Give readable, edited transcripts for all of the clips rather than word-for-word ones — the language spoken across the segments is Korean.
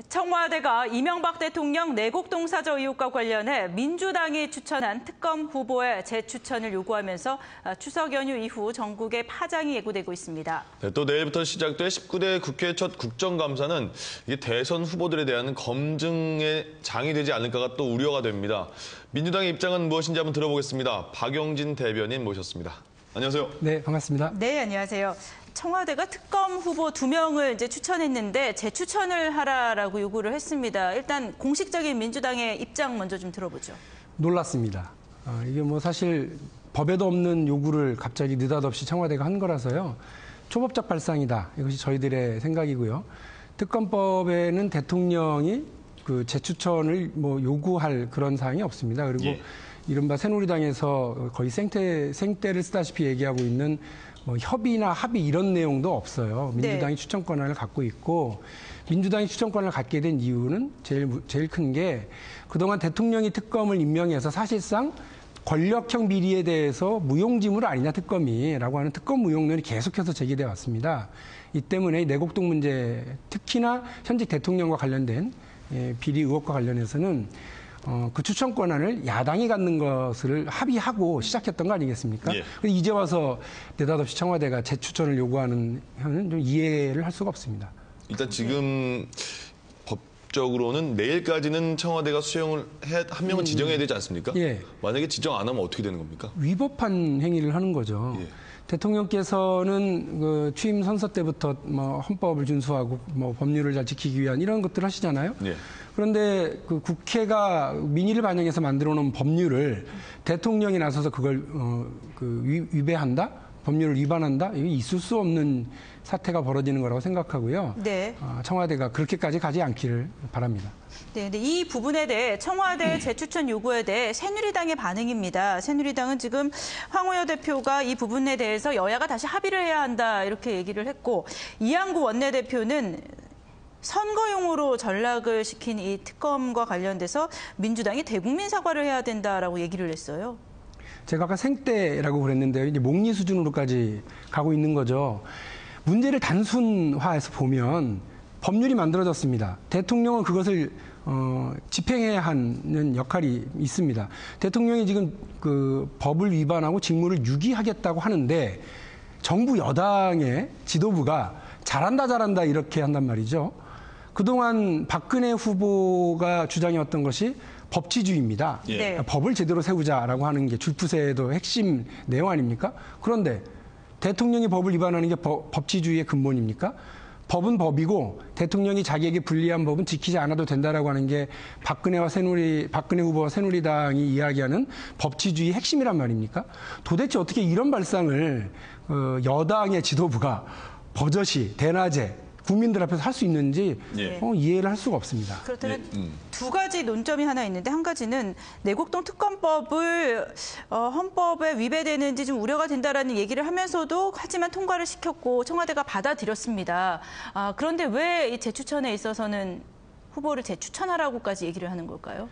청와대가 이명박 대통령 내곡동 사저 의혹과 관련해 민주당이 추천한 특검 후보의 재추천을 요구하면서 추석 연휴 이후 전국에 파장이 예고되고 있습니다. 네, 또 내일부터 시작될 19대 국회 첫 국정감사는 대선 후보들에 대한 검증의 장이 되지 않을까가 또 우려가 됩니다. 민주당의 입장은 무엇인지 한번 들어보겠습니다. 박용진 대변인 모셨습니다. 안녕하세요. 네, 반갑습니다. 네, 안녕하세요. 청와대가 특검 후보 2명을 이제 추천했는데 재추천을 하라라고 요구를 했습니다. 일단 공식적인 민주당의 입장 먼저 좀 들어보죠. 놀랐습니다. 이게 뭐 사실 법에도 없는 요구를 갑자기 느닷없이 청와대가 한 거라서요. 초법적 발상이다. 이것이 저희들의 생각이고요. 특검법에는 대통령이 그 재추천을 뭐 요구할 그런 사항이 없습니다. 그리고 예. 이른바 새누리당에서 거의 생떼를 쓰다시피 얘기하고 있는 뭐 협의나 합의 이런 내용도 없어요. 민주당이 네. 추천 권한을 갖고 있고, 민주당이 추천 권한을 갖게 된 이유는 제일 큰 게 그동안 대통령이 특검을 임명해서 사실상 권력형 비리에 대해서 무용지물 아니냐 특검이라고 하는 특검 무용론이 계속해서 제기돼 왔습니다. 이 때문에 내곡동 문제, 특히나 현직 대통령과 관련된 비리 의혹과 관련해서는 그 추천 권한을 야당이 갖는 것을 합의하고 시작했던 거 아니겠습니까? 예. 이제 와서 느닷없이 청와대가 재추천을 요구하는 현은 좀 이해를 할 수가 없습니다. 일단 지금 법적으로는 내일까지는 청와대가 수용을 한 명은 지정해야 되지 않습니까? 예. 만약에 지정 안 하면 어떻게 되는 겁니까? 위법한 행위를 하는 거죠. 예. 대통령께서는 그 취임 선서 때부터 뭐 헌법을 준수하고 뭐 법률을 잘 지키기 위한 이런 것들을 하시잖아요. 예. 그런데 그 국회가 민의를 반영해서 만들어 놓은 법률을 대통령이 나서서 그걸 위배한다? 법률을 위반한다? 이게 있을 수 없는 사태가 벌어지는 거라고 생각하고요. 네. 청와대가 그렇게까지 가지 않기를 바랍니다. 네, 근데 이 부분에 대해 청와대 재추천 요구에 대해 새누리당의 반응입니다. 새누리당은 지금 황우여 대표가 이 부분에 대해서 여야가 다시 합의를 해야 한다 이렇게 얘기를 했고, 이양구 원내대표는 선거용으로 전락을 시킨 이 특검과 관련돼서 민주당이 대국민 사과를 해야 된다라고 얘기를 했어요. 제가 아까 생떼라고 그랬는데요. 이제 목리 수준으로까지 가고 있는 거죠. 문제를 단순화해서 보면 법률이 만들어졌습니다. 대통령은 그것을 집행해야 하는 역할이 있습니다. 대통령이 지금 그 법을 위반하고 직무를 유기하겠다고 하는데 정부 여당의 지도부가 잘한다 이렇게 한단 말이죠. 그동안 박근혜 후보가 주장해왔던 것이 법치주의입니다. 예. 네. 법을 제대로 세우자라고 하는 게 줄푸세도 핵심 내용 아닙니까? 그런데 대통령이 법을 위반하는 게 법치주의의 근본입니까? 법은 법이고 대통령이 자기에게 불리한 법은 지키지 않아도 된다라고 하는 게 박근혜 후보와 새누리당이 이야기하는 법치주의 핵심이란 말입니까? 도대체 어떻게 이런 발상을 여당의 지도부가 버젓이 대낮에 국민들 앞에서 할 수 있는지 예. 이해를 할 수가 없습니다. 그렇다면 두 가지 논점이 하나 있는데, 한 가지는 내곡동 특검법을 헌법에 위배되는지 좀 우려가 된다라는 얘기를 하면서도 하지만 통과를 시켰고 청와대가 받아들였습니다. 그런데 왜 이 재추천에 있어서는 후보를 재추천하라고까지 얘기를 하는 걸까요?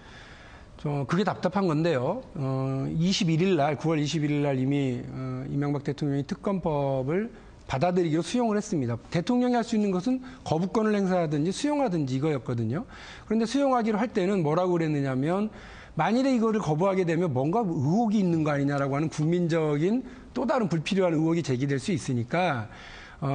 그게 답답한 건데요. 21일 날, 9월 21일 날 이미 이명박 대통령이 특검법을 받아들이기로 수용을 했습니다. 대통령이 할 수 있는 것은 거부권을 행사하든지 수용하든지 이거였거든요. 그런데 수용하기로 할 때는 뭐라고 그랬느냐면, 만일에 이거를 거부하게 되면 뭔가 의혹이 있는 거 아니냐라고 하는 국민적인 또 다른 불필요한 의혹이 제기될 수 있으니까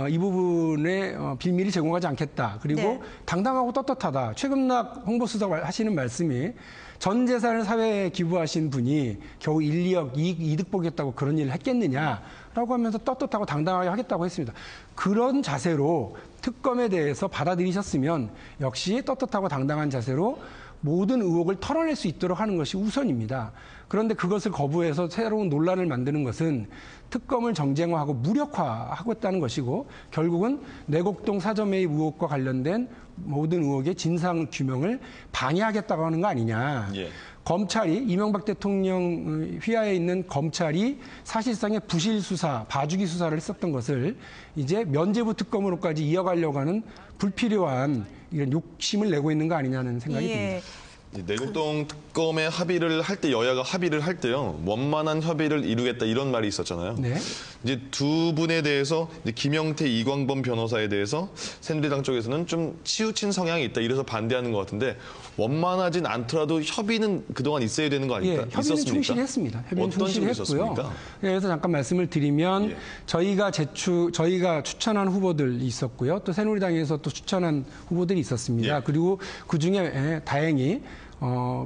이 부분에 빌미를 제공하지 않겠다. 그리고 네. 당당하고 떳떳하다. 최금락 홍보수석 하시는 말씀이 전 재산을 사회에 기부하신 분이 겨우 1, 2억 이득 보겠다고 그런 일을 했겠느냐라고 하면서 떳떳하고 당당하게 하겠다고 했습니다. 그런 자세로 특검에 대해서 받아들이셨으면 역시 떳떳하고 당당한 자세로 모든 의혹을 털어낼 수 있도록 하는 것이 우선입니다. 그런데 그것을 거부해서 새로운 논란을 만드는 것은 특검을 정쟁화하고 무력화하고 있다는 것이고, 결국은 내곡동 사저 매입 의혹과 관련된 모든 의혹의 진상 규명을 방해하겠다고 하는 거 아니냐. 예. 검찰이, 이명박 대통령 휘하에 있는 검찰이 사실상의 부실 수사, 봐주기 수사를 했었던 것을 이제 면죄부 특검으로까지 이어가려고 하는 불필요한 이런 욕심을 내고 있는 거 아니냐는 생각이 듭니다. 이제 내곡동 특검에 합의를 할 때 여야가 합의를 할 때요 원만한 협의를 이루겠다 이런 말이 있었잖아요. 네. 이제 두 분에 대해서 이제 김영태, 이광범 변호사에 대해서 새누리당 쪽에서는 좀 치우친 성향이 있다 이래서 반대하는 것 같은데 원만하진 않더라도 협의는 그동안 있어야 되는 거 아닙니까? 예, 협의는 충실했습니다. 협의는 어떤 식으로 충실했고요. 있었습니까? 예, 그래서 잠깐 말씀을 드리면 예. 저희가 추천한 후보들이 있었고요. 또 새누리당에서 또 추천한 후보들이 있었습니다. 예. 그리고 그 중에 다행히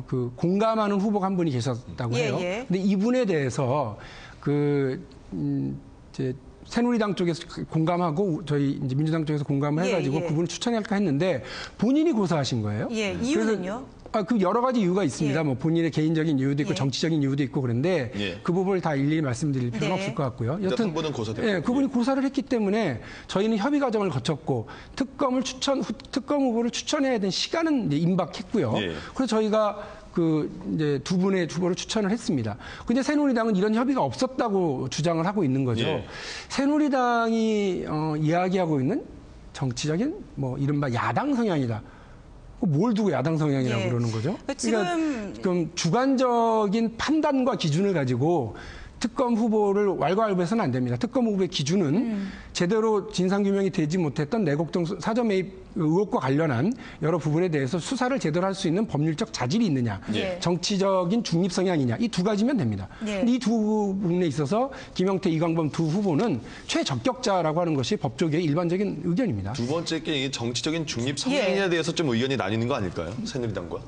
그 공감하는 후보가 한 분이 계셨다고 예, 해요. 예. 근데 이분에 대해서 이제 새누리당 쪽에서 공감하고 저희 이제 민주당 쪽에서 공감을 예, 해가지고 예. 그분을 추천할까 했는데 본인이 고사하신 거예요. 예, 이유는요? 그 여러 가지 이유가 있습니다. 예. 뭐 본인의 개인적인 이유도 있고 예. 정치적인 이유도 있고 그런데 예. 그 부분을 다 일일이 말씀드릴 필요는 네. 없을 것 같고요. 일단 한 분은 고사됐고. 예, 그분이 고사를 했기 때문에 저희는 협의 과정을 거쳤고 특검 후보를 추천해야 되는 시간은 이제 임박했고요. 예. 그래서 저희가 이제 두 분의 후보를 추천을 했습니다. 근데 새누리당은 이런 협의가 없었다고 주장을 하고 있는 거죠. 예. 새누리당이 이야기하고 있는 정치적인 뭐 이른바 야당 성향이다. 뭘 두고 야당 성향이라고 예. 그러는 거죠? 지금 그럼 주관적인 판단과 기준을 가지고 특검 후보를 왈가왈부해서는 안 됩니다. 특검 후보의 기준은 제대로 진상규명이 되지 못했던 내곡동 사전 매입 의혹과 관련한 여러 부분에 대해서 수사를 제대로 할 수 있는 법률적 자질이 있느냐, 예. 정치적인 중립 성향이냐 이 두 가지면 됩니다. 예. 이 두 부분에 있어서 김영태, 이광범 두 후보는 최적격자라고 하는 것이 법조계의 일반적인 의견입니다. 두 번째 게 이게 정치적인 중립 성향에 예. 대해서 좀 의견이 나뉘는 거 아닐까요? 새누리당과?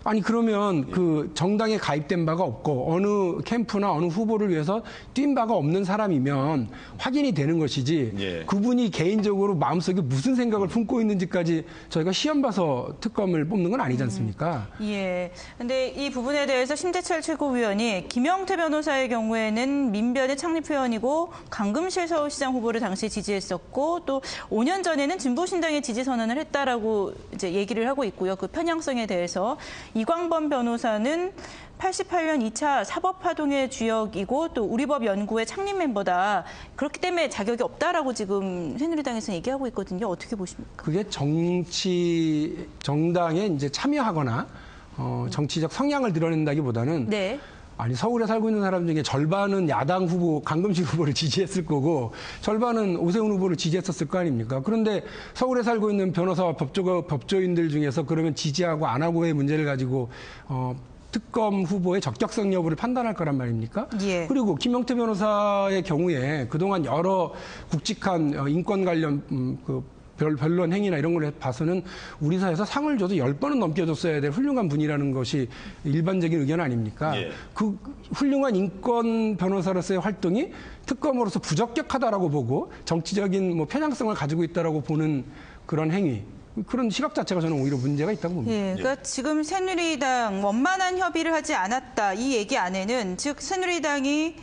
아니 그러면 그 정당에 가입된 바가 없고 어느 캠프나 어느 후보를 위해서 뛴 바가 없는 사람이면 확인이 되는 것이지 예. 그분이 개인적으로 마음속에 무슨 생각을 품고 있는지까지 저희가 시험 봐서 특검을 뽑는 건 아니지 않습니까? 예. 근데 이 부분에 대해서 심재철 최고위원이 김영태 변호사의 경우에는 민변의 창립회원이고 강금실 서울시장 후보를 당시 지지했었고 또 5년 전에는 진보신당의 지지 선언을 했다라고 이제 얘기를 하고 있고요. 그 편향성에 대해서 이광범 변호사는 88년 2차 사법파동의 주역이고 또 우리법 연구회 창립 멤버다. 그렇기 때문에 자격이 없다라고 지금 새누리당에서 얘기하고 있거든요. 어떻게 보십니까? 그게 정당에 이제 참여하거나 정치적 성향을 드러낸다기보다는 네. 아니 서울에 살고 있는 사람 중에 절반은 야당 후보 강금식 후보를 지지했을 거고 절반은 오세훈 후보를 지지했었을 거 아닙니까? 그런데 서울에 살고 있는 변호사와 법조인들 중에서 그러면 지지하고 안 하고의 문제를 가지고 특검 후보의 적격성 여부를 판단할 거란 말입니까? 예. 그리고 김영태 변호사의 경우에 그동안 여러 굵직한 인권 관련 변론 행위나 이런 걸 봐서는 우리 사회에서 상을 줘도 10번은 넘게 줬어야 될 훌륭한 분이라는 것이 일반적인 의견 아닙니까? 예. 그 훌륭한 인권 변호사로서의 활동이 특검으로서 부적격하다라고 보고 정치적인 뭐 편향성을 가지고 있다라고 보는 그런 행위. 그런 시각 자체가 저는 오히려 문제가 있다고 봅니다. 예, 그러니까 지금 새누리당 원만한 협의를 하지 않았다 이 얘기 안에는 즉 새누리당이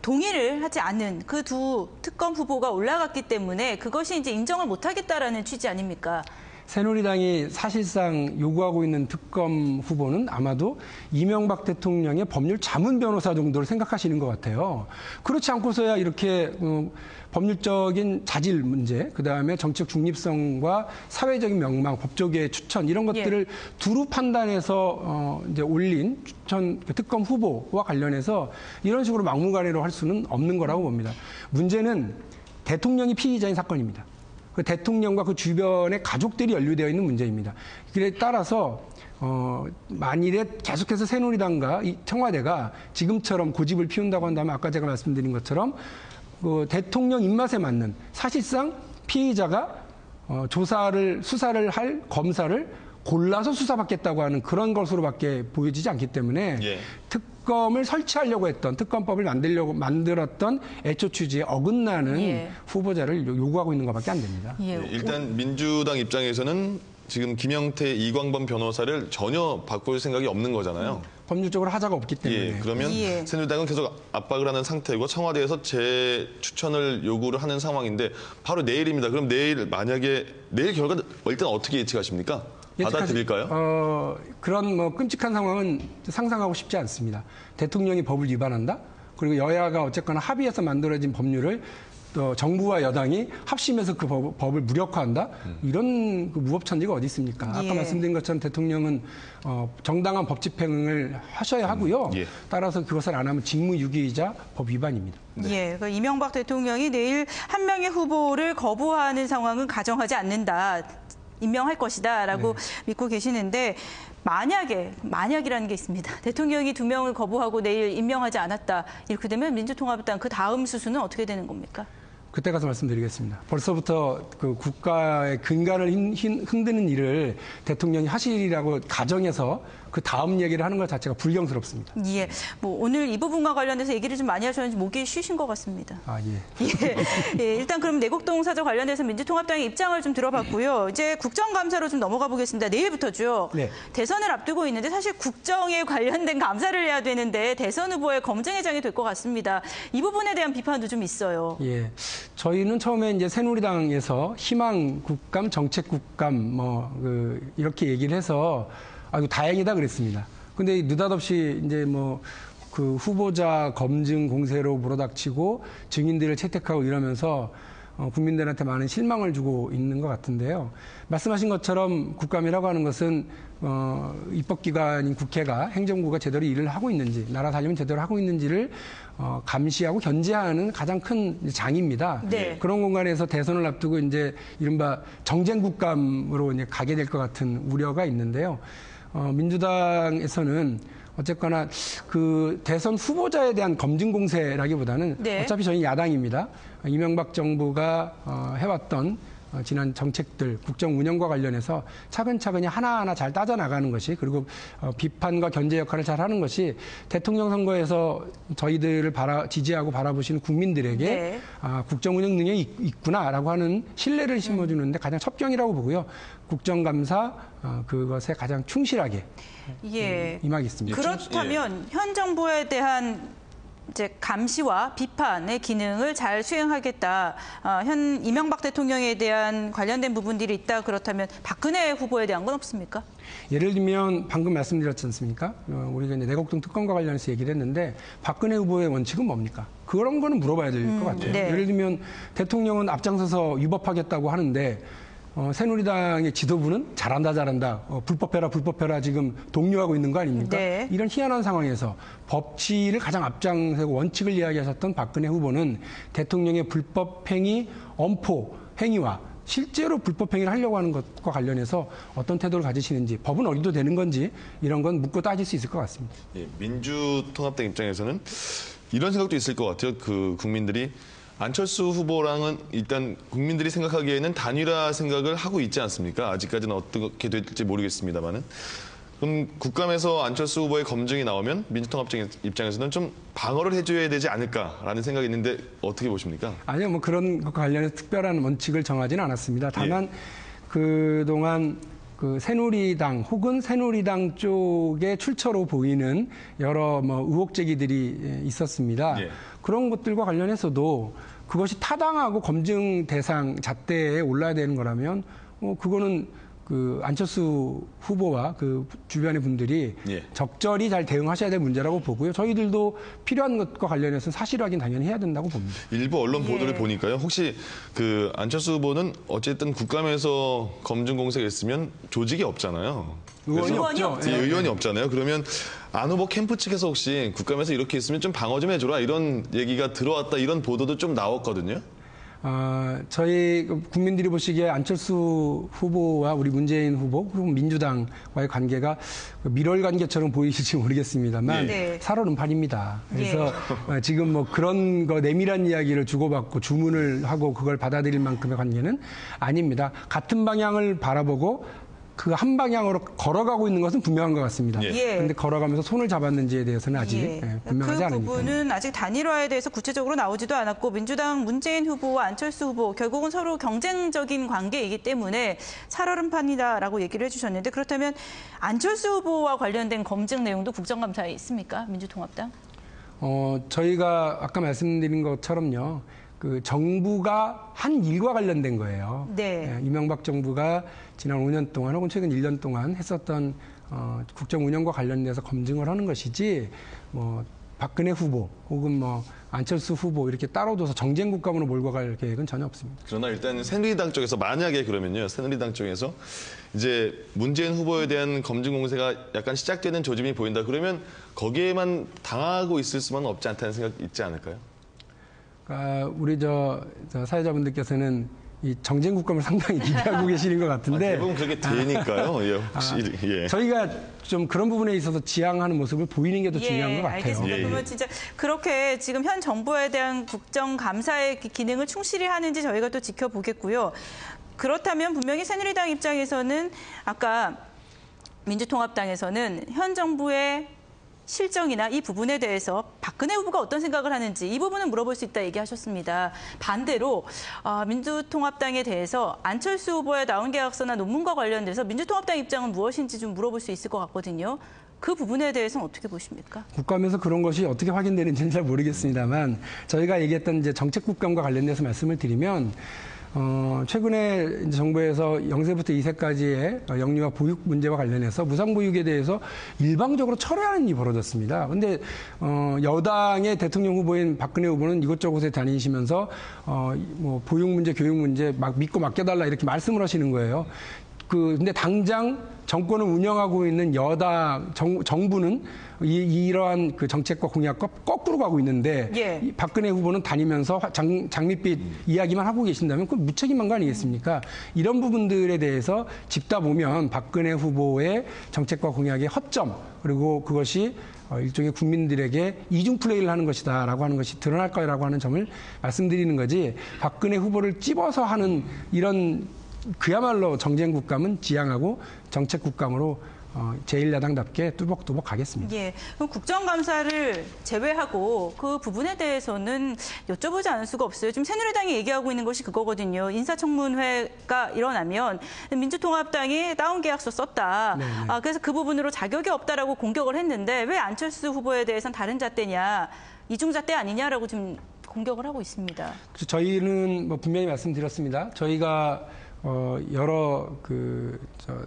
동의를 하지 않는 그 두 특검 후보가 올라갔기 때문에 그것이 이제 인정을 못하겠다라는 취지 아닙니까? 새누리당이 사실상 요구하고 있는 특검 후보는 아마도 이명박 대통령의 법률 자문 변호사 정도를 생각하시는 것 같아요. 그렇지 않고서야 이렇게 법률적인 자질 문제, 그다음에 정치적 중립성과 사회적인 명망, 법조계의 추천 이런 것들을 두루 판단해서 이제 올린 추천 특검 후보와 관련해서 이런 식으로 막무가내로 할 수는 없는 거라고 봅니다. 문제는 대통령이 피의자인 사건입니다. 그 대통령과 그 주변의 가족들이 연루되어 있는 문제입니다. 그에 따라서 만일에 계속해서 새누리당과 이 청와대가 지금처럼 고집을 피운다고 한다면 아까 제가 말씀드린 것처럼 그 대통령 입맛에 맞는 사실상 피의자가 수사를 할 검사를 골라서 수사받겠다고 하는 그런 것으로밖에 보여지지 않기 때문에 예. 특검을 설치하려고 했던 특검법을 만들었던 애초 취지에 어긋나는 예. 후보자를 요구하고 있는 것밖에 안 됩니다. 예. 일단 민주당 입장에서는 지금 김영태, 이광범 변호사를 전혀 바꿀 생각이 없는 거잖아요. 법률적으로 하자가 없기 때문에. 예, 그러면 예. 새누리당은 계속 압박을 하는 상태고 청와대에서 재추천을 요구를 하는 상황인데 바로 내일입니다. 그럼 내일 만약에 내일 결과 일단 어떻게 예측하십니까? 받아들일까요? 그런 뭐 끔찍한 상황은 상상하고 싶지 않습니다. 대통령이 법을 위반한다? 그리고 여야가 어쨌거나 합의해서 만들어진 법률을 또 정부와 여당이 합심해서 그 법을 무력화한다? 이런 그 무법천지가 어디 있습니까? 아까 예. 말씀드린 것처럼 대통령은 정당한 법 집행을 하셔야 하고요. 예. 따라서 그것을 안 하면 직무유기이자 법 위반입니다. 예, 그 이명박 대통령이 내일 한 명의 후보를 거부하는 상황은 가정하지 않는다. 임명할 것이다라고 믿고 계시는데 만약이라는 게 있습니다. 대통령이 2명을 거부하고 내일 임명하지 않았다. 이렇게 되면 민주통합당 그 다음 수순은 어떻게 되는 겁니까? 그때 가서 말씀드리겠습니다. 벌써부터 그 국가의 근간을 흔드는 일을 대통령이 하시리라고 가정해서 그 다음 얘기를 하는 것 자체가 불경스럽습니다. 예, 뭐 오늘 이 부분과 관련해서 얘기를 좀 많이 하셨는지 목이 쉬신 것 같습니다. 아, 예. 예, 일단 그럼 내곡동 사저 관련해서 민주통합당의 입장을 좀 들어봤고요. 이제 국정감사로 좀 넘어가 보겠습니다. 내일부터죠. 네. 대선을 앞두고 있는데 사실 국정에 관련된 감사를 해야 되는데 대선 후보의 검증회장이 될 것 같습니다. 이 부분에 대한 비판도 좀 있어요. 예. 저희는 처음에 이제 새누리당에서 희망 국감, 정책 국감 이렇게 얘기를 해서 아주 다행이다 그랬습니다. 근데 느닷없이 이제 그 후보자 검증 공세로 물어닥치고 증인들을 채택하고 이러면서 국민들한테 많은 실망을 주고 있는 것 같은데요. 말씀하신 것처럼 국감이라고 하는 것은 입법기관인 국회가 행정부가 제대로 일을 하고 있는지, 나라 살림을 제대로 하고 있는지를 감시하고 견제하는 가장 큰 장입니다. 네. 그런 공간에서 대선을 앞두고 이제 이른바 정쟁 국감으로 이제 가게 될 것 같은 우려가 있는데요. 민주당에서는 어쨌거나 그 대선 후보자에 대한 검증 공세라기보다는 네. 어차피 저희 야당입니다. 이명박 정부가 해왔던 지난 정책들, 국정 운영과 관련해서 차근차근히 하나하나 잘 따져나가는 것이, 그리고 비판과 견제 역할을 잘 하는 것이 대통령 선거에서 저희들을 지지하고 바라보시는 국민들에게 네. 국정 운영 능력이 있구나라고 하는 신뢰를 심어주는데 가장 첩경이라고 보고요. 국정감사 그것에 가장 충실하게 예. 임하겠습니다. 그렇다면 현 정부에 대한 이제 감시와 비판의 기능을 잘 수행하겠다. 현 이명박 대통령에 대한 관련된 부분들이 있다. 그렇다면 박근혜 후보에 대한 건 없습니까? 예를 들면 방금 말씀드렸지 않습니까? 우리가 이제 내곡동 특검과 관련해서 얘기를 했는데 박근혜 후보의 원칙은 뭡니까? 그런 거는 물어봐야 될 것 같아요. 네. 예를 들면 대통령은 앞장서서 위법하겠다고 하는데 새누리당의 지도부는 잘한다 불법해라 지금 독려하고 있는 거 아닙니까? 네. 이런 희한한 상황에서 법치를 가장 앞장서고 원칙을 이야기하셨던 박근혜 후보는 대통령의 불법 행위, 엄포 행위와 실제로 불법 행위를 하려고 하는 것과 관련해서 어떤 태도를 가지시는지, 법은 어기도 되는 건지 이런 건 묻고 따질 수 있을 것 같습니다. 예, 민주통합당 입장에서는 이런 생각도 있을 것 같아요. 그 국민들이 안철수 후보랑은 일단 국민들이 생각하기에는 단일화 생각을 하고 있지 않습니까? 아직까지는 어떻게 될지 모르겠습니다만은. 그럼 국감에서 안철수 후보의 검증이 나오면 민주통합당 입장에서는 좀 방어를 해줘야 되지 않을까라는 생각이 있는데 어떻게 보십니까? 아니요, 그런 것과 관련해서 특별한 원칙을 정하지는 않았습니다. 다만 그동안 그 새누리당 혹은 새누리당 쪽의 출처로 보이는 여러 의혹 제기들이 있었습니다. 예. 그런 것들과 관련해서도 그것이 타당하고 검증 대상 잣대에 올라야 되는 거라면 그거는 그 안철수 후보와 그 주변의 분들이 적절히 잘 대응하셔야 될 문제라고 보고요. 저희들도 필요한 것과 관련해서 사실 확인 당연히 해야 된다고 봅니다. 일부 언론 보도를 보니까요. 혹시 그 안철수 후보는 어쨌든 국감에서 검증 공세가 있으면 조직이 없잖아요. 의원이 없죠. 없죠. 예, 의원이 없잖아요. 그러면 안 후보 캠프 측에서 혹시 국감에서 이렇게 있으면 좀 방어 좀 해줘라 이런 얘기가 들어왔다 이런 보도도 좀 나왔거든요. 저희 국민들이 보시기에 안철수 후보와 우리 문재인 후보 그리고 민주당과의 관계가 밀월 관계처럼 보이실지 모르겠습니다만 살얼음판입니다. 그래서 지금 그런 거 내밀한 이야기를 주고받고 주문을 하고 그걸 받아들일 만큼의 관계는 아닙니다. 같은 방향을 바라보고 그 한 방향으로 걸어가고 있는 것은 분명한 것 같습니다. 그런데 걸어가면서 손을 잡았는지에 대해서는 아직 분명하지 않으니까. 그 부분은 아직 단일화에 대해서 구체적으로 나오지도 않았고 민주당 문재인 후보와 안철수 후보 결국은 서로 경쟁적인 관계이기 때문에 살얼음판이다라고 얘기를 해주셨는데 그렇다면 안철수 후보와 관련된 검증 내용도 국정감사에 있습니까? 민주통합당? 저희가 아까 말씀드린 것처럼요. 그 정부가 한 일과 관련된 거예요. 이명박 정부가 지난 5년 동안 혹은 최근 1년 동안 했었던 국정 운영과 관련돼서 검증을 하는 것이지 박근혜 후보 혹은 뭐 안철수 후보 이렇게 따로 둬서 정쟁 국감으로 몰고 갈 계획은 전혀 없습니다. 그러나 일단 새누리당 쪽에서 만약에 그러면요. 새누리당 쪽에서 이제 문재인 후보에 대한 검증 공세가 약간 시작되는 조짐이 보인다. 그러면 거기에만 당하고 있을 수만은 없지 않다는 생각 있지 않을까요? 그러니까 우리 저 사회자분들께서는 이 정쟁 국감을 상당히 기대하고 계시는 것 같은데 대부분 그렇게 되니까요. 예, 확실히. 예. 저희가 좀 그런 부분에 있어서 지향하는 모습을 보이는 게 더 중요한 것 같아요. 알겠습니다. 예, 예. 그러면 진짜 그렇게 지금 현 정부에 대한 국정감사의 기능을 충실히 하는지 저희가 또 지켜보겠고요. 그렇다면 분명히 새누리당 입장에서는 아까 민주통합당에서는 현 정부의 실정이나 이 부분에 대해서 박근혜 후보가 어떤 생각을 하는지 이 부분은 물어볼 수 있다 얘기하셨습니다. 반대로 민주통합당에 대해서 안철수 후보의 나온계약서나 논문과 관련돼서 민주통합당 입장은 무엇인지 좀 물어볼 수 있을 것 같거든요. 그 부분에 대해서는 어떻게 보십니까? 국감에서 그런 것이 어떻게 확인되는지는 잘 모르겠습니다만 저희가 얘기했던 이제 정책 국감과 관련돼서 말씀을 드리면 최근에 이제 정부에서 0세부터 2세까지의 영유아 보육 문제와 관련해서 무상보육에 대해서 일방적으로 철회하는 일이 벌어졌습니다. 그런데 여당의 대통령 후보인 박근혜 후보는 이곳저곳에 다니시면서 뭐 보육 문제, 교육 문제 막 믿고 맡겨달라 이렇게 말씀을 하시는 거예요. 근데 당장 정권을 운영하고 있는 여당 정부는 이러한 그 정책과 공약과 거꾸로 가고 있는데 예. 박근혜 후보는 다니면서 장밋빛 이야기만 하고 계신다면 그건 무책임한 거 아니겠습니까? 이런 부분들에 대해서 짚다 보면 박근혜 후보의 정책과 공약의 허점 그리고 그것이 일종의 국민들에게 이중 플레이를 하는 것이다라고 하는 것이 드러날 거라고 하는 점을 말씀드리는 거지 박근혜 후보를 찝어서 하는 이런 그야말로 정쟁 국감은 지양하고 정책 국감으로 제1야당답게 뚜벅뚜벅 가겠습니다. 예, 그럼 국정감사를 제외하고 그 부분에 대해서는 여쭤보지 않을 수가 없어요. 지금 새누리당이 얘기하고 있는 것이 그거거든요. 인사청문회가 일어나면 민주통합당이 다운계약서 썼다. 그래서 그 부분으로 자격이 없다라고 공격을 했는데 왜 안철수 후보에 대해서는 다른 잣대냐, 이중잣대 아니냐라고 지금 공격을 하고 있습니다. 저희는 뭐 분명히 말씀드렸습니다. 저희가 여러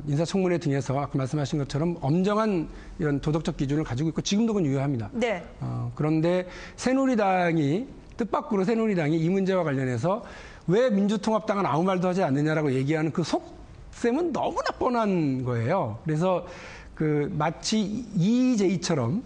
인사청문회 등에서 아까 말씀하신 것처럼 엄정한 이런 도덕적 기준을 가지고 있고 지금도 그건 유효합니다. 네. 그런데 뜻밖으로 새누리당이 이 문제와 관련해서 왜 민주통합당은 아무 말도 하지 않느냐라고 얘기하는 그 속셈은 너무나 뻔한 거예요. 그래서 마치 EJ처럼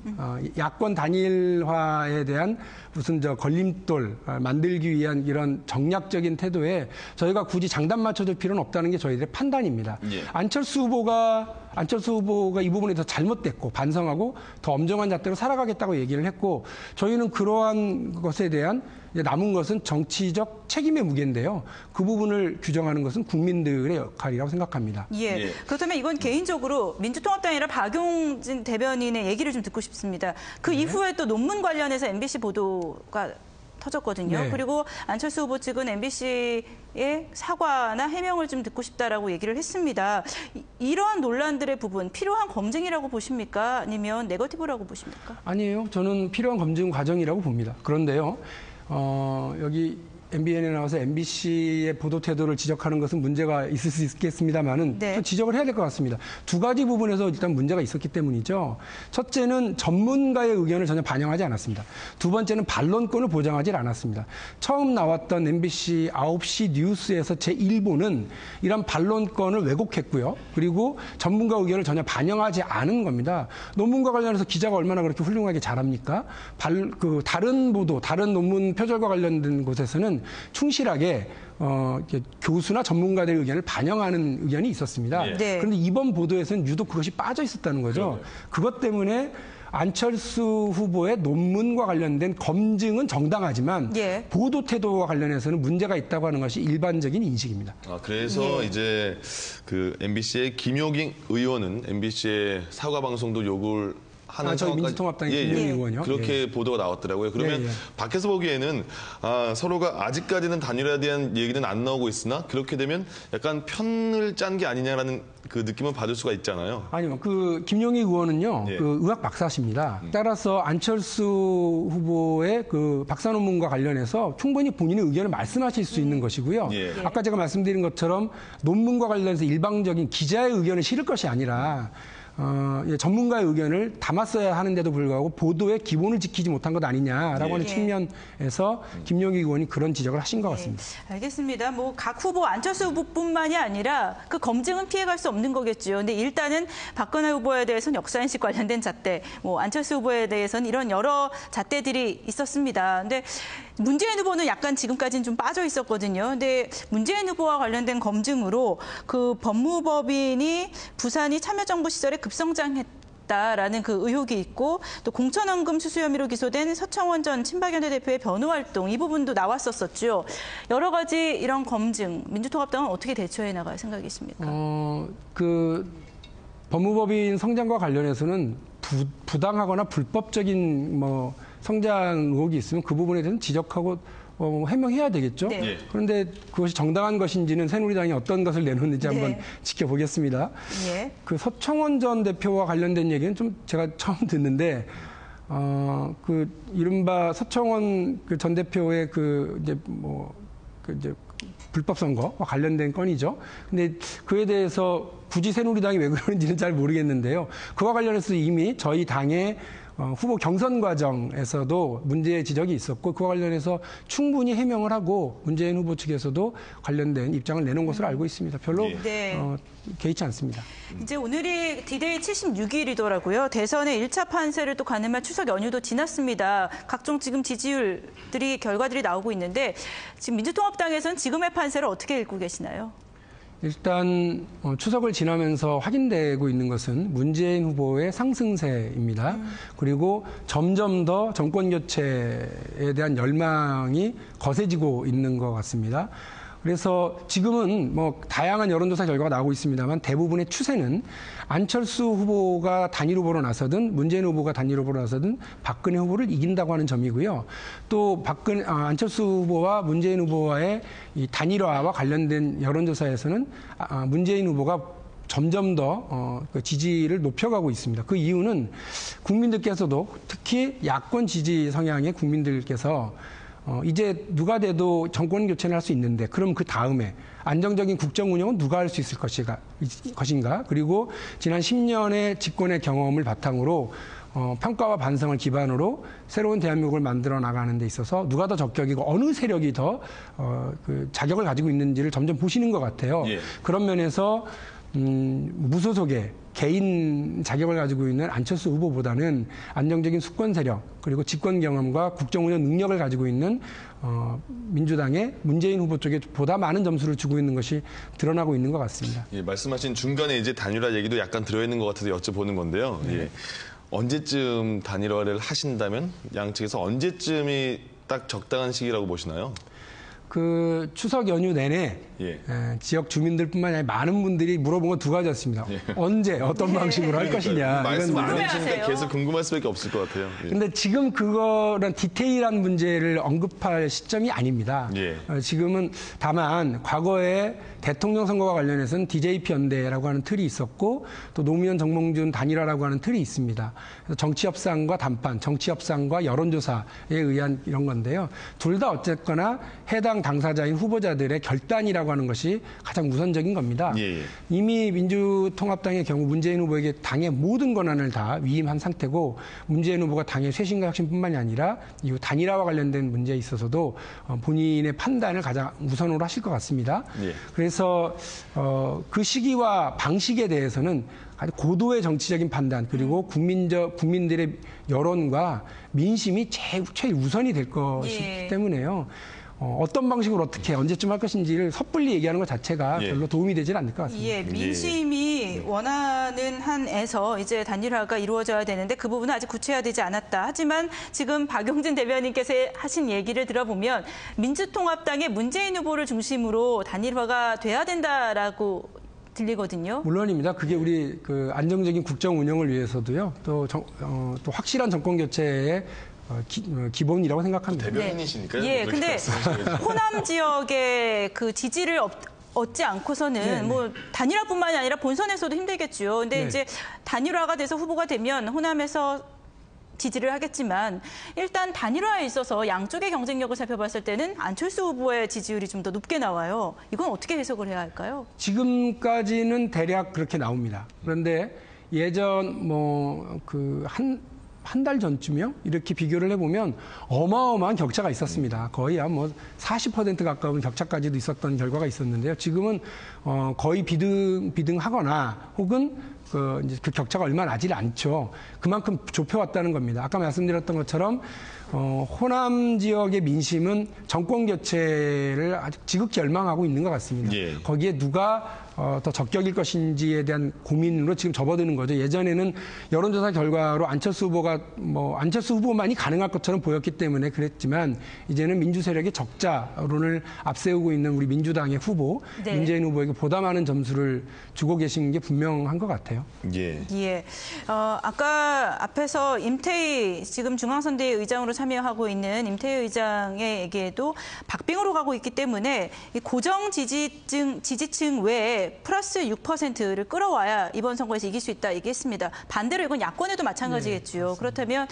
야권 단일화에 대한 무슨 후돌 만들기 위한 이런 정략적인 태도에 저희가 굳이 장단 맞춰줄 필요는 없다는 게 저희들의 판단입니다. 예. 안철수 후보가 이 부분에 더 잘못됐고 반성하고 더 엄정한 잣대로 살아가겠다고 얘기를 했고 저희는 그러한 것에 대한 남은 것은 정치적 책임의 무게인데요. 그 부분을 규정하는 것은 국민들의 역할이라고 생각합니다. 예. 그렇다면 이건 개인적으로 민주통합당이 아니라 박용진 대변인의 얘기를 좀 듣고 싶습니다. 그 이후에 또 논문 관련해서 MBC 보도가 터졌거든요. 네. 그리고 안철수 후보 측은 MBC의 사과나 해명을 좀 듣고 싶다라고 얘기를 했습니다. 이러한 논란들의 부분 필요한 검증이라고 보십니까? 아니면 네거티브라고 보십니까? 아니에요. 저는 필요한 검증 과정이라고 봅니다. 그런데요. 여기 MBN에 나와서 MBC의 보도 태도를 지적하는 것은 문제가 있을 수 있겠습니다만은 네. 또 지적을 해야 될 것 같습니다. 두 가지 부분에서 일단 문제가 있었기 때문이죠. 첫째는 전문가의 의견을 전혀 반영하지 않았습니다. 두 번째는 반론권을 보장하지 않았습니다. 처음 나왔던 MBC 9시 뉴스에서 제1보는 이런 반론권을 왜곡했고요. 그리고 전문가 의견을 전혀 반영하지 않은 겁니다. 논문과 관련해서 기자가 얼마나 그렇게 훌륭하게 잘합니까? 다른 보도, 다른 논문 표절과 관련된 곳에서는 충실하게 교수나 전문가들의 의견을 반영하는 의견이 있었습니다. 예. 네. 그런데 이번 보도에서는 유독 그것이 빠져 있었다는 거죠. 그것 때문에 안철수 후보의 논문과 관련된 검증은 정당하지만 예. 보도 태도와 관련해서는 문제가 있다고 하는 것이 일반적인 인식입니다. 그래서 예. 이제 MBC의 김효ging 의원은 MBC의 사과 방송도 욕을 하는 저희 민주통합당의 김용희 의원이요. 그렇게 보도가 나왔더라고요. 그러면 밖에서 보기에는 서로가 아직까지는 단일화에 대한 얘기는 안 나오고 있으나 그렇게 되면 약간 편을 짠 게 아니냐라는 그 느낌을 받을 수가 있잖아요. 아니요. 김용희 의원은요. 의학 박사십니다. 따라서 안철수 후보의 박사 논문과 관련해서 충분히 본인의 의견을 말씀하실 수 있는 것이고요. 아까 제가 말씀드린 것처럼 논문과 관련해서 일방적인 기자의 의견을 실을 것이 아니라 전문가의 의견을 담았어야 하는데도 불구하고 보도의 기본을 지키지 못한 것 아니냐라고 하는 측면에서 김용익 의원이 그런 지적을 하신 것 같습니다. 알겠습니다. 뭐 각 후보 안철수 후보뿐만이 아니라 그 검증은 피해갈 수 없는 거겠죠. 근데 일단은 박근혜 후보에 대해서는 역사인식 관련된 잣대, 뭐 안철수 후보에 대해서는 이런 여러 잣대들이 있었습니다. 근데 문재인 후보는 약간 지금까지는 좀 빠져 있었거든요. 근데 문재인 후보와 관련된 검증으로 그 법무법인이 부산이 참여정부 시절에 급성장했다라는 그 의혹이 있고 또 공천원금 수수 혐의로 기소된 서청원 전 친박연대 대표의 변호 활동 이 부분도 나왔었었죠. 여러 가지 이런 검증 민주통합당은 어떻게 대처해 나갈 생각이십니까? 그 법무법인 성장과 관련해서는 부당하거나 불법적인 뭐 성장 의혹이 있으면 그 부분에 대해서는 지적하고 해명해야 되겠죠. 네. 그런데 그것이 정당한 것인지는 새누리당이 어떤 것을 내놓는지 한번 지켜보겠습니다. 그 서청원 전 대표와 관련된 얘기는 좀 제가 처음 듣는데 그 이른바 서청원 그 전 대표의 이제 불법 선거와 관련된 건이죠. 근데 그에 대해서 굳이 새누리당이 왜 그러는지는 잘 모르겠는데요. 그와 관련해서 이미 저희 당의 후보 경선 과정에서도 문제 지적이 있었고 그와 관련해서 충분히 해명을 하고 문재인 후보 측에서도 관련된 입장을 내놓은 것으로 알고 있습니다. 별로 개의치 않습니다. 이제 오늘이 D-Day 76일이더라고요. 대선의 1차 판세를 또 가늠할 추석 연휴도 지났습니다. 각종 지금 지지율들이 결과들이 나오고 있는데 지금 민주통합당에서는 지금의 판세를 어떻게 읽고 계시나요? 일단 추석을 지나면서 확인되고 있는 것은 문재인 후보의 상승세입니다. 그리고 점점 더 정권 교체에 대한 열망이 거세지고 있는 것 같습니다. 그래서 지금은 뭐 다양한 여론조사 결과가 나오고 있습니다만 대부분의 추세는 안철수 후보가 단일 후보로 나서든 문재인 후보가 단일 후보로 나서든 박근혜 후보를 이긴다고 하는 점이고요. 또 안철수 후보와 문재인 후보와의 이 단일화와 관련된 여론조사에서는 문재인 후보가 점점 더 그 지지를 높여가고 있습니다. 그 이유는 국민들께서도 특히 야권 지지 성향의 국민들께서 이제 누가 돼도 정권 교체를 할 수 있는데 그럼 그 다음에 안정적인 국정 운영은 누가 할 수 있을 것인가? 그리고 지난 10년의 집권의 경험을 바탕으로 평가와 반성을 기반으로 새로운 대한민국을 만들어 나가는 데 있어서 누가 더 적격이고 어느 세력이 더 그 자격을 가지고 있는지를 점점 보시는 것 같아요. 그런 면에서 무소속의 개인 자격을 가지고 있는 안철수 후보보다는 안정적인 수권 세력 그리고 집권 경험과 국정 운영 능력을 가지고 있는 민주당의 문재인 후보 쪽에 보다 많은 점수를 주고 있는 것이 드러나고 있는 것 같습니다. 말씀하신 중간에 이제 단일화 얘기도 약간 들어있는 것 같아서 여쭤보는 건데요. 언제쯤 단일화를 하신다면 양측에서 언제쯤이 딱 적당한 시기라고 보시나요? 그 추석 연휴 내내 지역 주민들뿐만 아니라 많은 분들이 물어본 건 두 가지였습니다. 언제 어떤 방식으로 할 것이냐. 말씀 안 해주시니까 계속 궁금할 수밖에 없을 것 같아요. 그런데 지금 그런 디테일한 문제를 언급할 시점이 아닙니다. 지금은 다만 과거에 대통령 선거와 관련해서는 DJP 연대라고 하는 틀이 있었고 또 노무현 정몽준 단일화라고 하는 틀이 있습니다. 그래서 정치 협상과 담판, 정치 협상과 여론조사에 의한 이런 건데요. 둘 다 어쨌거나 해당 당사자인 후보자들의 결단이라고 하는 것이 가장 우선적인 겁니다. 이미 민주통합당의 경우 문재인 후보에게 당의 모든 권한을 다 위임한 상태고 문재인 후보가 당의 쇄신과 혁신뿐만이 아니라 이후 단일화와 관련된 문제에 있어서도 본인의 판단을 가장 우선으로 하실 것 같습니다. 그래서 그 시기와 방식에 대해서는 아주 고도의 정치적인 판단 그리고 국민들의 여론과 민심이 최우선이 될 것이기 때문에요. 어떤 방식으로 어떻게 언제쯤 할 것인지를 섣불리 얘기하는 것 자체가 별로 도움이 되질 않을 것 같습니다. 민심이 원하는 한에서 이제 단일화가 이루어져야 되는데 그 부분은 아직 구체화되지 않았다. 하지만 지금 박용진 대변인께서 하신 얘기를 들어보면 민주통합당의 문재인 후보를 중심으로 단일화가 돼야 된다라고 들리거든요. 물론입니다. 그게 우리 그 안정적인 국정 운영을 위해서도요. 또 확실한 정권 교체에 기본이라고 생각합니다. 대변인이시니까요. 근데 호남 지역의 그 지지를 얻지 않고서는 뭐 단일화뿐만이 아니라 본선에서도 힘들겠죠. 근데 이제 단일화가 돼서 후보가 되면 호남에서 지지를 하겠지만 일단 단일화에 있어서 양쪽의 경쟁력을 살펴봤을 때는 안철수 후보의 지지율이 좀 더 높게 나와요. 이건 어떻게 해석을 해야 할까요? 지금까지는 대략 그렇게 나옵니다. 그런데 예전 한 달 전쯤이요? 이렇게 비교를 해보면 어마어마한 격차가 있었습니다. 거의 한 40% 가까운 격차까지도 있었던 결과가 있었는데요. 지금은 거의 비등하거나 혹은 이제 그 격차가 얼마 나질 않죠. 그만큼 좁혀왔다는 겁니다. 아까 말씀드렸던 것처럼 호남 지역의 민심은 정권 교체를 아주 지극히 열망하고 있는 것 같습니다. 예. 거기에 누가 더 적격일 것인지에 대한 고민으로 지금 접어드는 거죠. 예전에는 여론조사 결과로 안철수 후보만이 가능할 것처럼 보였기 때문에 그랬지만 이제는 민주 세력의 적자론을 앞세우고 있는 우리 민주당의 후보 네. 문재인 후보에게 보다 많은 점수를 주고 계신 게 분명한 것 같아요. 예. 예. 아까 앞에서 임태희 지금 중앙선대위 의장으로 참여하고 있는 임태희 의장에게도 박빙으로 가고 있기 때문에 이 고정 지지층 외에 플러스 6%를 끌어와야 이번 선거에서 이길 수 있다 얘기했습니다. 반대로 이건 야권에도 마찬가지겠죠. 네, 그렇다면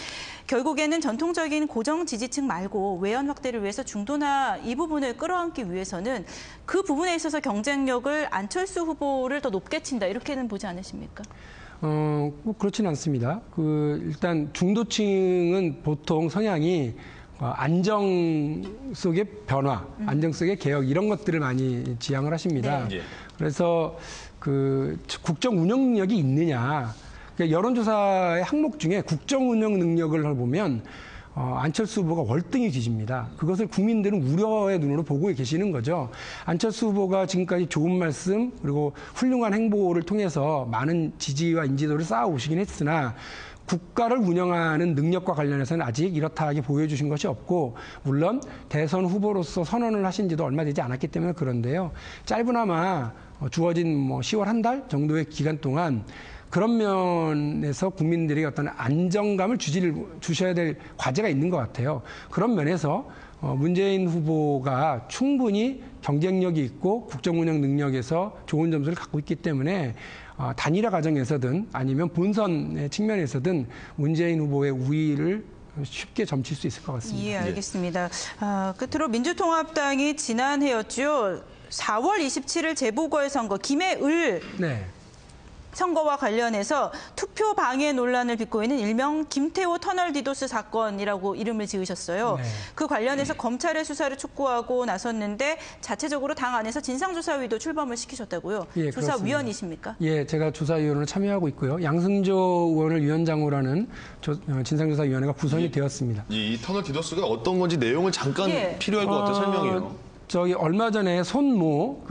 결국에는 전통적인 고정 지지층 말고 외연 확대를 위해서 중도나 이 부분을 끌어안기 위해서는 그 부분에 있어서 경쟁력을 안철수 후보를 더 높게 친다 이렇게는 보지 않으십니까? 꼭 그렇지는 않습니다. 일단 중도층은 보통 성향이 안정 속의 변화, 안정 속의 개혁 이런 것들을 많이 지향을 하십니다. 네. 그래서 국정 운영 능력이 있느냐. 그러니까 여론조사의 항목 중에 국정 운영 능력을 보면 안철수 후보가 월등히 뒤집니다. 그것을 국민들은 우려의 눈으로 보고 계시는 거죠. 안철수 후보가 지금까지 좋은 말씀 그리고 훌륭한 행보를 통해서 많은 지지와 인지도를 쌓아오시긴 했으나 국가를 운영하는 능력과 관련해서는 아직 이렇다하게 보여주신 것이 없고 물론 대선 후보로서 선언을 하신 지도 얼마 되지 않았기 때문에 그런데요. 짧으나마 주어진 10월 한 달 정도의 기간 동안 그런 면에서 국민들에게 어떤 안정감을 주셔야 될 과제가 있는 것 같아요. 그런 면에서 문재인 후보가 충분히 경쟁력이 있고 국정운영 능력에서 좋은 점수를 갖고 있기 때문에 단일화 과정에서든 아니면 본선의 측면에서든 문재인 후보의 우위를 쉽게 점칠 수 있을 것 같습니다. 예, 알겠습니다. 끝으로 민주통합당이 지난해였죠. 4월 27일 재보궐선거 김해을 네. 선거와 관련해서 투표 방해 논란을 빚고 있는 일명 김태호 터널 디도스 사건이라고 이름을 지으셨어요. 네. 그 관련해서 검찰의 수사를 촉구하고 나섰는데 자체적으로 당 안에서 진상조사위도 출범을 시키셨다고요. 예, 조사위원이십니까? 예, 제가 조사위원으로 참여하고 있고요. 양승조 의원을 위원장으로 하는 진상조사위원회가 구성이 되었습니다. 이 터널 디도스가 어떤 건지 내용을 잠깐 필요할 것 같아요. 설명이요. 얼마 전에 손모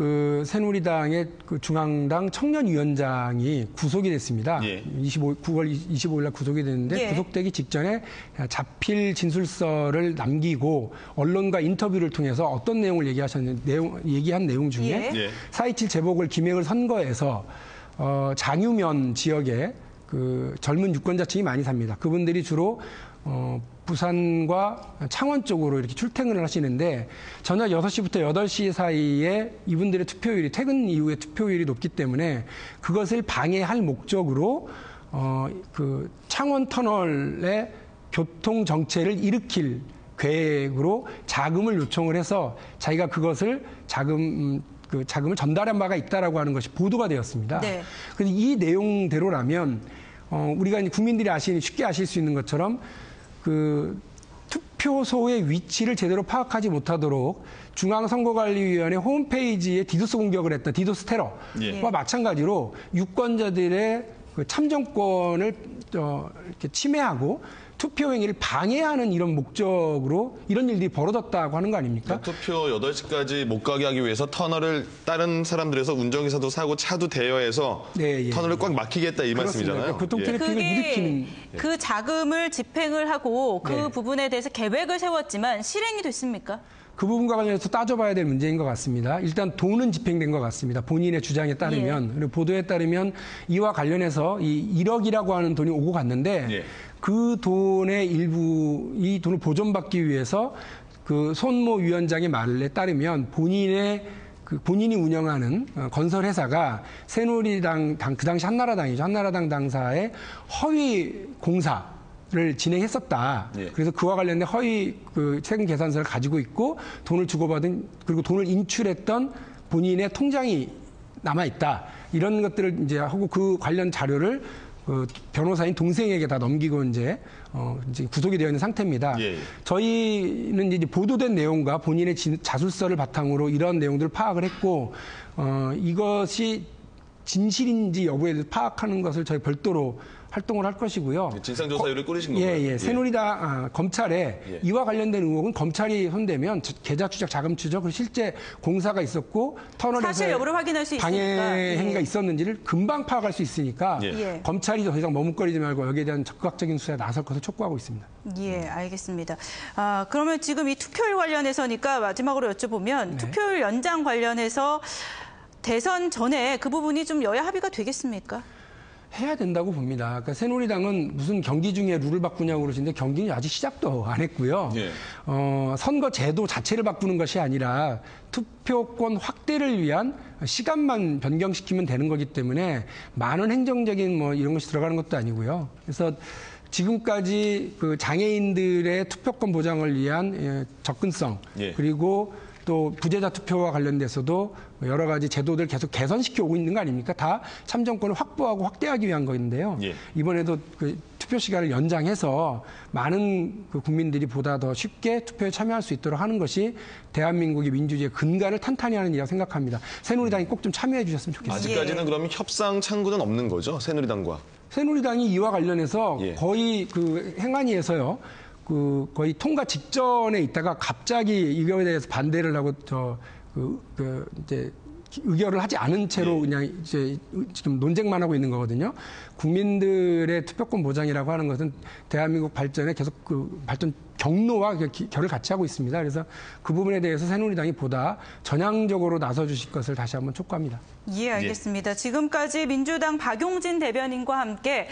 새누리당의 중앙당 청년위원장이 구속이 됐습니다. 예. 9월 25일 날 구속이 됐는데 구속되기 직전에 자필 진술서를 남기고 언론과 인터뷰를 통해서 어떤 내용을 얘기한 내용 중에 4.27 재보궐 김해을 선거에서 장유면 지역에 젊은 유권자층이 많이 삽니다. 그분들이 주로 부산과 창원 쪽으로 이렇게 출퇴근을 하시는데 저녁 6시부터 8시 사이에 이분들의 투표율이 퇴근 이후에 투표율이 높기 때문에 그것을 방해할 목적으로 창원 터널의 교통 정체를 일으킬 계획으로 자금을 요청을 해서 자기가 그것을 자금을 전달한 바가 있다라고 하는 것이 보도가 되었습니다. 네. 그래서 이 내용대로라면 우리가 국민들이 쉽게 아실 수 있는 것처럼 투표소의 위치를 제대로 파악하지 못하도록 중앙선거관리위원회 홈페이지에 디도스 공격을 했던 디도스 테러와 마찬가지로 유권자들의 참정권을 이렇게 침해하고 투표 행위를 방해하는 이런 목적으로 이런 일들이 벌어졌다고 하는 거 아닙니까? 투표 8시까지 못 가게 하기 위해서 터널을 다른 사람들에서 운전기사도 사고 차도 대여해서 터널을 꽉 막히게 했다 이 말씀이잖아요. 교통 트래픽을 일으키는. 그 자금을 집행을 하고 그 부분에 대해서 계획을 세웠지만 실행이 됐습니까? 그 부분과 관련해서 따져봐야 될 문제인 것 같습니다. 일단 돈은 집행된 것 같습니다. 본인의 주장에 따르면. 그리고 보도에 따르면 이와 관련해서 이 1억이라고 하는 돈이 오고 갔는데 그 돈의 일부, 이 돈을 보존받기 위해서 손모 위원장의 말에 따르면 본인이 운영하는 건설회사가 새누리당, 그 당시 한나라당이죠. 한나라당 당사의 허위 공사를 진행했었다. 그래서 그와 관련된 허위 세금 계산서를 가지고 있고 돈을 주고받은 그리고 돈을 인출했던 본인의 통장이 남아 있다. 이런 것들을 이제 하고 그 관련 자료를 그 변호사인 동생에게 다 넘기고 이제 구속이 되어 있는 상태입니다. 예. 저희는 이제 보도된 내용과 본인의 자술서를 바탕으로 이런 내용들을 파악을 했고 이것이 진실인지 여부에 대해서 파악하는 것을 저희 별도로 활동을 할 것이고요. 진상조사위를 꾸리신 건가요? 예. 새누리당 검찰에 이와 관련된 의혹은 검찰이 손대면 계좌 추적, 자금 추적, 그리고 실제 공사가 있었고 터널에서 사실 여부를 확인할 수 방해 있으니까. 행위가 있었는지를 금방 파악할 수 있으니까 예. 검찰이 더 이상 머뭇거리지 말고 여기에 대한 적극적인 수사에 나설 것을 촉구하고 있습니다. 예, 알겠습니다. 그러면 지금 이 투표율 관련해서니까 마지막으로 여쭤보면 투표율 연장 관련해서 대선 전에 그 부분이 좀 여야 합의가 되겠습니까? 해야 된다고 봅니다. 그러니까 새누리당은 무슨 경기 중에 룰을 바꾸냐고 그러시는데 경기는 아직 시작도 안 했고요. 예. 선거 제도 자체를 바꾸는 것이 아니라 투표권 확대를 위한 시간만 변경시키면 되는 거기 때문에 많은 행정적인 이런 것이 들어가는 것도 아니고요. 그래서 지금까지 그 장애인들의 투표권 보장을 위한 접근성 그리고 또 부재자 투표와 관련돼서도 여러 가지 제도들 계속 개선시켜 오고 있는 거 아닙니까? 다 참정권을 확보하고 확대하기 위한 거인데요. 이번에도 그 투표 시간을 연장해서 많은 그 국민들이 보다 더 쉽게 투표에 참여할 수 있도록 하는 것이 대한민국의 민주주의의 근간을 탄탄히 하는 일이라고 생각합니다. 새누리당이 꼭 좀 참여해 주셨으면 좋겠습니다. 아직까지는 그러면 협상 창구는 없는 거죠? 새누리당과. 새누리당이 이와 관련해서 거의 그 행안위에서요. 거의 통과 직전에 있다가 갑자기 이거에 대해서 반대를 하고 이제 의결을 하지 않은 채로 그냥 이제 지금 논쟁만 하고 있는 거거든요. 국민들의 투표권 보장이라고 하는 것은 대한민국 발전에 계속 그 발전 경로와 결을 같이 하고 있습니다. 그래서 그 부분에 대해서 새누리당이 보다 전향적으로 나서 주실 것을 다시 한번 촉구합니다. 예, 알겠습니다. 지금까지 민주당 박용진 대변인과 함께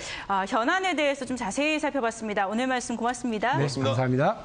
현안에 대해서 좀 자세히 살펴봤습니다. 오늘 말씀 고맙습니다. 네, 감사합니다.